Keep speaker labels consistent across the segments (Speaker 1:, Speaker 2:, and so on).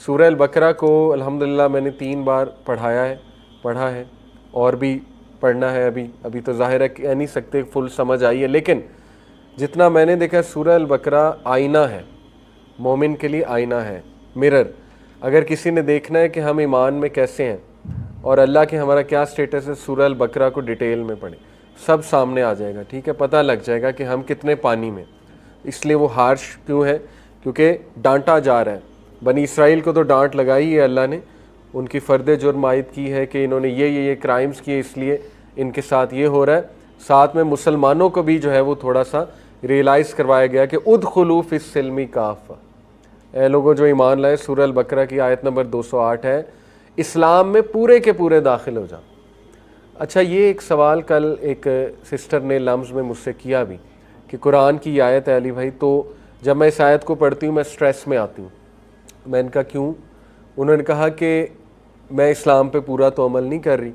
Speaker 1: سورہ البقرہ کو الحمدللہ میں نے 3 بار پڑھا ہے اور بھی پڑھنا ہے. ابھی تو ظاہر ہے کہہ نہیں سکتے فل سمجھ آئی ہے، لیکن جتنا میں نے دیکھا سورہ البقرہ آئینہ ہے، مومن کے لیے آئینہ ہے، مرر. اگر کسی نے دیکھنا ہے کہ ہم ایمان میں کیسے ہیں اور اللہ کے ہمارا کیا سٹیٹس ہے، سورہ البقرہ کو ڈیٹیل میں پڑھیں، سب سامنے آ جائے گا. ٹھیک ہے، پتہ لگ جائے گا کہ ہم کتنے پانی میں. اس لیے وہ ہارش کیوں ہے؟ کیونکہ ڈانٹا جا رہا ہے. بنی اسرائیل کو تو ڈانٹ لگائی ہے اللہ نے، ان کی فرد جرم عائد کی ہے کہ انہوں نے یہ کرائمز کیے، اس لیے ان کے ساتھ یہ ہو رہا ہے. ساتھ میں مسلمانوں کو بھی جو ہے وہ تھوڑا سا ریئلائز کروایا گیا کہ ادخلوا فی السلم کافہ، اے لوگوں جو ایمان لائے. سورہ البقرہ کی آیت نمبر 208 ہے، اسلام میں پورے کے پورے داخل ہو جاؤ. اچھا، یہ ایک سوال کل ایک سسٹر نے لمز میں مجھ سے کیا بھی کہ قرآن کی آیت ہے علی بھائی، تو جب میں اس آیت کو پڑھتی ہوں میں سٹریس میں آتی ہوں. میں نے کہا کیوں؟ انہوں نے کہا کہ میں اسلام پہ پورا تو عمل نہیں کر رہی،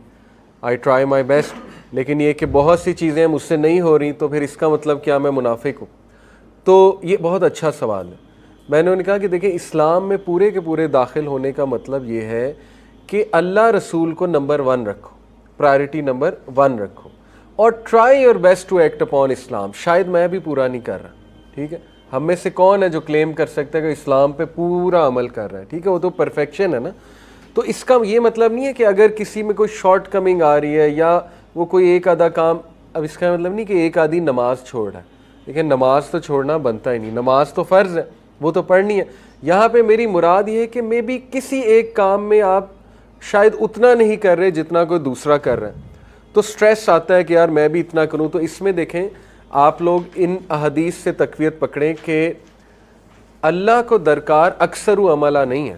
Speaker 1: آئی ٹرائی مائی بیسٹ، لیکن یہ کہ بہت سی چیزیں مجھ سے نہیں ہو رہی، تو پھر اس کا مطلب کیا میں منافق ہوں؟ تو یہ بہت اچھا سوال ہے. میں نے انہیں کہا کہ دیکھیں، اسلام میں پورے کے پورے داخل ہونے کا مطلب یہ ہے کہ اللہ رسول کو نمبر 1 رکھو، پرائرٹی نمبر 1 رکھو، اور try your best to act upon Islam. شاید میں بھی پورا نہیں کر رہا، ٹھیک ہے، ہم میں سے کون ہے جو کلیم کر سکتا ہے کہ اسلام پہ پورا عمل کر رہا ہے؟ ٹھیک ہے، وہ تو پرفیکشن ہے نا. تو اس کا یہ مطلب نہیں ہے کہ اگر کسی میں کوئی شارٹ کمنگ آ رہی ہے یا وہ کوئی ایک آدھا کام، اب اس کا مطلب نہیں کہ ایک آدھی نماز چھوڑ رہا ہے. لیکن نماز تو چھوڑنا بنتا ہی نہیں، نماز تو فرض ہے، وہ تو پڑھنی ہے. یہاں پہ میری مراد یہ ہے کہ میں بھی کسی ایک کام میں آپ شاید اتنا نہیں کر رہے جتنا کوئی دوسرا کر رہا ہے، تو سٹریس آتا ہے کہ یار میں بھی اتنا کروں. تو اس میں دیکھیں آپ لوگ ان احادیث سے تقویت پکڑیں کہ اللہ کو درکار اکثر و عملہ نہیں ہے.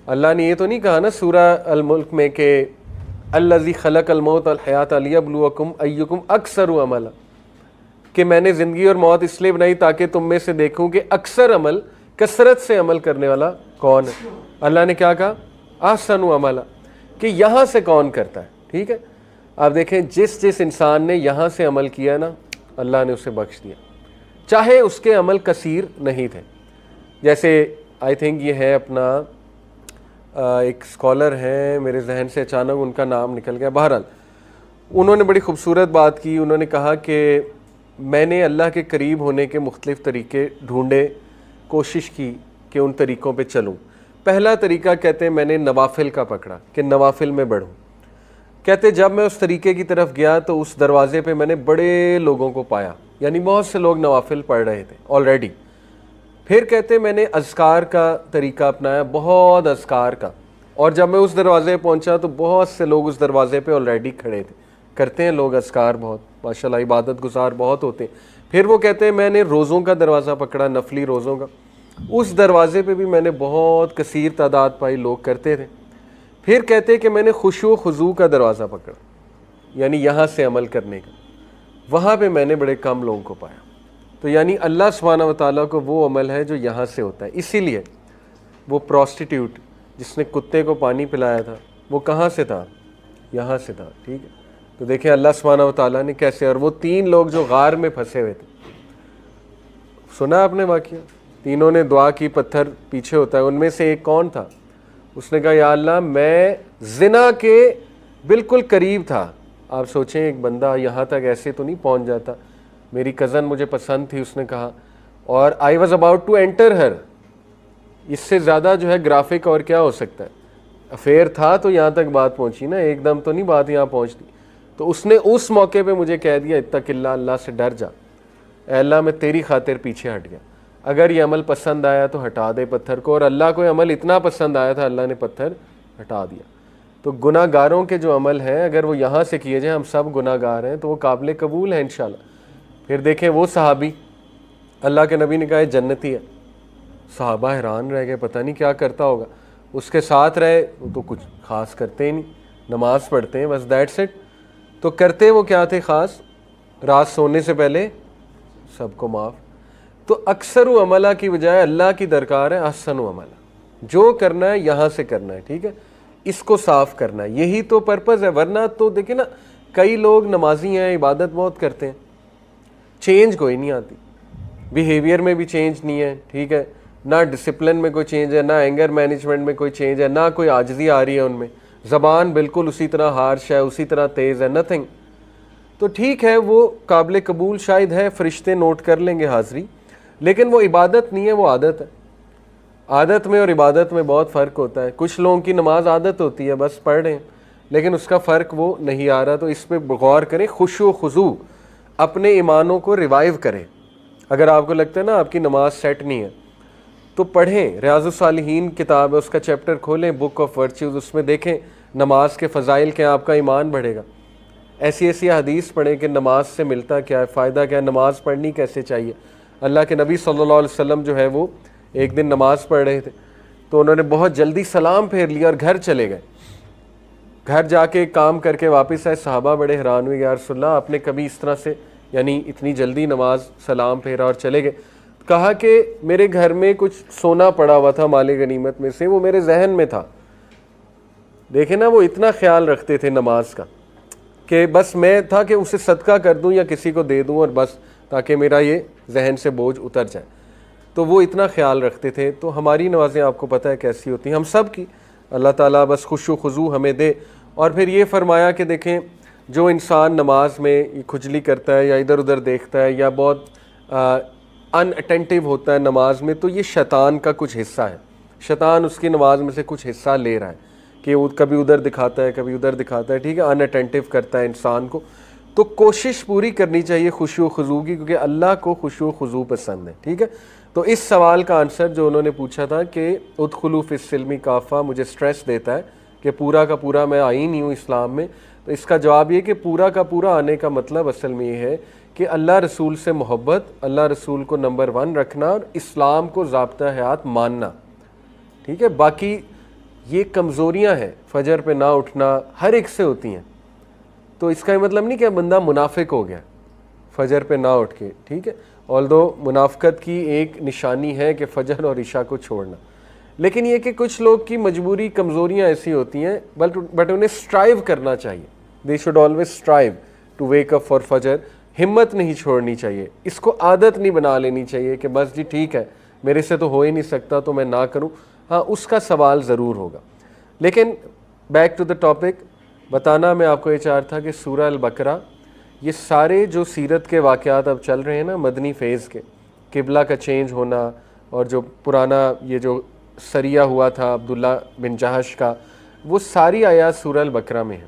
Speaker 1: اللہ نے یہ تو نہیں کہا نا سورہ الملک میں کہ الذی خلق الموت والحیات لیبلوکم ایکم اکثر عملا، کہ میں نے زندگی اور موت اس لیے بنائی تاکہ تم میں سے دیکھوں کہ اکثر عمل، کثرت سے عمل کرنے والا کون ہے. اللہ نے کیا کہا؟ احسن عملا، کہ یہاں سے کون کرتا ہے. ٹھیک ہے، آپ دیکھیں جس انسان نے یہاں سے عمل کیا نا، اللہ نے اسے بخش دیا، چاہے اس کے عمل کثیر نہیں تھے. جیسے آئی تھنک یہ ہے اپنا ایک اسکالر ہیں، میرے ذہن سے اچانک ان کا نام نکل گیا، بہرحال انہوں نے بڑی خوبصورت بات کی. انہوں نے کہا کہ میں نے اللہ کے قریب ہونے کے مختلف طریقے ڈھونڈے، کوشش کی کہ ان طریقوں پہ چلوں. پہلا طریقہ کہتے ہیں میں نے نوافل کا پکڑا کہ نوافل میں بڑھوں. کہتے جب میں اس طریقے کی طرف گیا تو اس دروازے پہ میں نے بڑے لوگوں کو پایا، یعنی بہت سے لوگ نوافل پڑھ رہے تھے آلریڈی. پھر کہتے میں نے اذکار کا طریقہ اپنایا، بہت اذکار کا، اور جب میں اس دروازے پہ پہنچا تو بہت سے لوگ اس دروازے پہ آلریڈی کھڑے تھے. کرتے ہیں لوگ اذکار بہت، ماشاءاللہ عبادت گزار بہت ہوتے ہیں. پھر وہ کہتے ہیں میں نے روزوں کا دروازہ پکڑا، نفلی روزوں کا، اس دروازے پہ بھی میں نے بہت کثیر تعداد پائی، لوگ کرتے تھے. پھر کہتے کہ میں نے خشوع و خضوع کا دروازہ پکڑا، یعنی یہاں سے عمل کرنے کا، وہاں پہ میں نے بڑے کم لوگوں کو پایا. تو یعنی اللہ سبحانہ و تعالیٰ کو وہ عمل ہے جو یہاں سے ہوتا ہے. اسی لیے وہ پروسٹیٹیوٹ جس نے کتے کو پانی پلایا تھا وہ کہاں سے تھا؟ یہاں سے تھا. ٹھیک ہے، تو دیکھیں اللہ سبحانہ و تعالیٰ نے کیسے. اور وہ 3 لوگ جو غار میں پھنسے ہوئے تھے، سنا آپ نے واقعہ؟ تینوں نے دعا کی، پتھر پیچھے ہوتا ہے. ان میں سے ایک کون تھا؟ اس نے کہا یا اللہ میں زنا کے بالکل قریب تھا. آپ سوچیں ایک بندہ یہاں تک ایسے تو نہیں پہنچ جاتا. میری کزن مجھے پسند تھی، اس نے کہا، اور I was about to enter her. اس سے زیادہ جو ہے گرافک اور کیا ہو سکتا ہے؟ افیئر تھا تو یہاں تک بات پہنچی نا، ایک دم تو نہیں بات یہاں پہنچتی. تو اس نے اس موقع پہ مجھے کہہ دیا اتق اللہ، اللہ سے ڈر جا، اے اللہ میں تیری خاطر پیچھے ہٹ گیا. اگر یہ عمل پسند آیا تو ہٹا دے پتھر کو. اور اللہ کو یہ عمل اتنا پسند آیا تھا، اللہ نے پتھر ہٹا دیا. تو گناہ گاروں کے جو عمل ہیں اگر وہ یہاں سے کیے جائیں، ہم سب گناہ گار ہیں، تو وہ قابل قبول ہے انشاءاللہ. پھر دیکھیں وہ صحابی، اللہ کے نبی نے کہا جنتی ہے. صحابہ حیران رہ گئے، پتہ نہیں کیا کرتا ہوگا. اس کے ساتھ رہے، وہ تو کچھ خاص کرتے ہی نہیں، نماز پڑھتے ہیں بس، دیٹس اٹ. تو کرتے وہ کیا تھے خاص؟ رات سونے سے پہلے سب کو معاف. تو اکثر و عملہ کی بجائے اللہ کی درکار ہے احسن و عملہ. جو کرنا ہے یہاں سے کرنا ہے، ٹھیک ہے، اس کو صاف کرنا ہے، یہی تو پرپز ہے. ورنہ تو دیکھیں نا، کئی لوگ نمازی ہیں، عبادت بہت کرتے ہیں، چینج کوئی نہیں آتی، بیہیویئر میں بھی چینج نہیں ہے، ٹھیک ہے، نہ ڈسپلن میں کوئی چینج ہے، نہ اینگر مینجمنٹ میں کوئی چینج ہے، نہ کوئی عاجزی آ رہی ہے ان میں، زبان بالکل اسی طرح ہارش ہے، اسی طرح تیز ہے، نتھنگ. تو ٹھیک ہے، وہ قابل قبول شاید ہے، فرشتے نوٹ کر لیں گے حاضری، لیکن وہ عبادت نہیں ہے، وہ عادت ہے. عادت میں اور عبادت میں بہت فرق ہوتا ہے. کچھ لوگوں کی نماز عادت ہوتی ہے، بس پڑھ رہے ہیں، لیکن اس کا فرق وہ نہیں آ رہا. تو اس پہ غور کریں، خشوع و خضوع اپنے ایمانوں کو ریوائیو کریں. اگر آپ کو لگتا ہے نا آپ کی نماز سیٹ نہیں ہے تو پڑھیں. ریاض الصالحین کتاب ہے، اس کا چیپٹر کھولیں، بک آف ورچوز، اس میں دیکھیں نماز کے فضائل کیا، آپ کا ایمان بڑھے گا. ایسی ایسی حدیث پڑھیں کہ نماز سے ملتا کیا ہے، فائدہ کیا ہے، نماز پڑھنی کیسے چاہیے. اللہ کے نبی صلی اللہ علیہ وسلم جو ہے وہ ایک دن نماز پڑھ رہے تھے تو انہوں نے بہت جلدی سلام پھیر لیا اور گھر چلے گئے. گھر جا کے کام کر کے واپس آئے. صحابہ بڑے حیران ہوئے، یا رسول اللہ آپ نے کبھی اس طرح سے یعنی اتنی جلدی نماز سلام پھیرا اور چلے گئے. کہا کہ میرے گھر میں کچھ سونا پڑا ہوا تھا مال غنیمت میں سے، وہ میرے ذہن میں تھا. دیکھیں نا، وہ اتنا خیال رکھتے تھے نماز کا کہ بس میں تھا کہ اسے صدقہ کر دوں یا کسی کو دے دوں اور بس، تاکہ میرا یہ ذہن سے بوجھ اتر جائے. تو وہ اتنا خیال رکھتے تھے. تو ہماری نمازیں آپ کو پتہ ہے کیسی ہوتی ہیں، ہم سب کی. اللہ تعالیٰ بس خشوع و خضوع ہمیں دے. اور پھر یہ فرمایا کہ دیکھیں، جو انسان نماز میں کھجلی کرتا ہے یا ادھر ادھر دیکھتا ہے یا بہت ان اٹینٹیو ہوتا ہے نماز میں، تو یہ شیطان کا کچھ حصہ ہے. شیطان اس کی نماز میں سے کچھ حصہ لے رہا ہے کہ وہ کبھی ادھر دکھاتا ہے، کبھی ادھر دکھاتا ہے. ٹھیک ہے، ان اٹینٹیو کرتا ہے انسان کو. تو کوشش پوری کرنی چاہیے خشوع و خضوع کی، کیونکہ اللہ کو خشوع و خضوع پسند ہے. ٹھیک ہے. تو اس سوال کا آنسر جو انہوں نے پوچھا تھا کہ ادخلوا فی السلم کافہ، مجھے سٹریس دیتا ہے کہ پورا کا پورا میں آئی نہیں ہوں اسلام میں. تو اس کا جواب یہ کہ پورا کا پورا آنے کا مطلب اصل میں یہ ہے کہ اللہ رسول سے محبت، اللہ رسول کو نمبر 1 رکھنا اور اسلام کو ضابطہ حیات ماننا. ٹھیک ہے. باقی یہ کمزوریاں ہیں، فجر پہ نہ اٹھنا ہر ایک سے ہوتی ہیں. تو اس کا یہ مطلب نہیں کہ بندہ منافق ہو گیا فجر پہ نہ اٹھ کے. ٹھیک ہے. آلدو منافقت کی ایک نشانی ہے کہ فجر اور عشاء کو چھوڑنا، لیکن یہ کہ کچھ لوگ کی مجبوری کمزوریاں ایسی ہوتی ہیں، بٹ انہیں اسٹرائیو کرنا چاہیے. They should always strive to wake up for Fajr. ہمت نہیں چھوڑنی چاہیے، اس کو عادت نہیں بنا لینی چاہیے کہ بس جی ٹھیک ہے میرے سے تو ہو ہی نہیں سکتا تو میں نہ کروں. ہاں، اس کا سوال ضرور ہوگا. لیکن بیک ٹو دا ٹاپک، بتانا میں آپ کو یہ چاہ رہا تھا کہ سورہ البقرہ، یہ سارے جو سیرت کے واقعات اب چل رہے ہیں نا مدنی فیز کے، قبلہ کا چینج ہونا اور جو پرانا یہ جو سریہ ہوا تھا عبداللہ بن جہش کا، وہ ساری آیات سورہ البقرہ میں ہیں.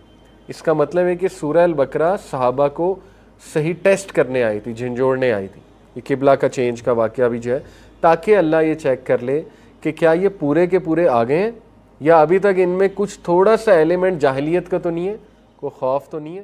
Speaker 1: اس کا مطلب ہے کہ سورہ البقرہ صحابہ کو صحیح ٹیسٹ کرنے آئی تھی، جھنجھوڑنے آئی تھی. یہ قبلہ کا چینج کا واقعہ بھی جو ہے، تاکہ اللہ یہ چیک کر لے کہ کیا یہ پورے کے پورے آگے ہیں یا ابھی تک ان میں کچھ تھوڑا سا ایلیمنٹ جاہلیت کا تو نہیں ہے، کوئی خوف تو نہیں ہے.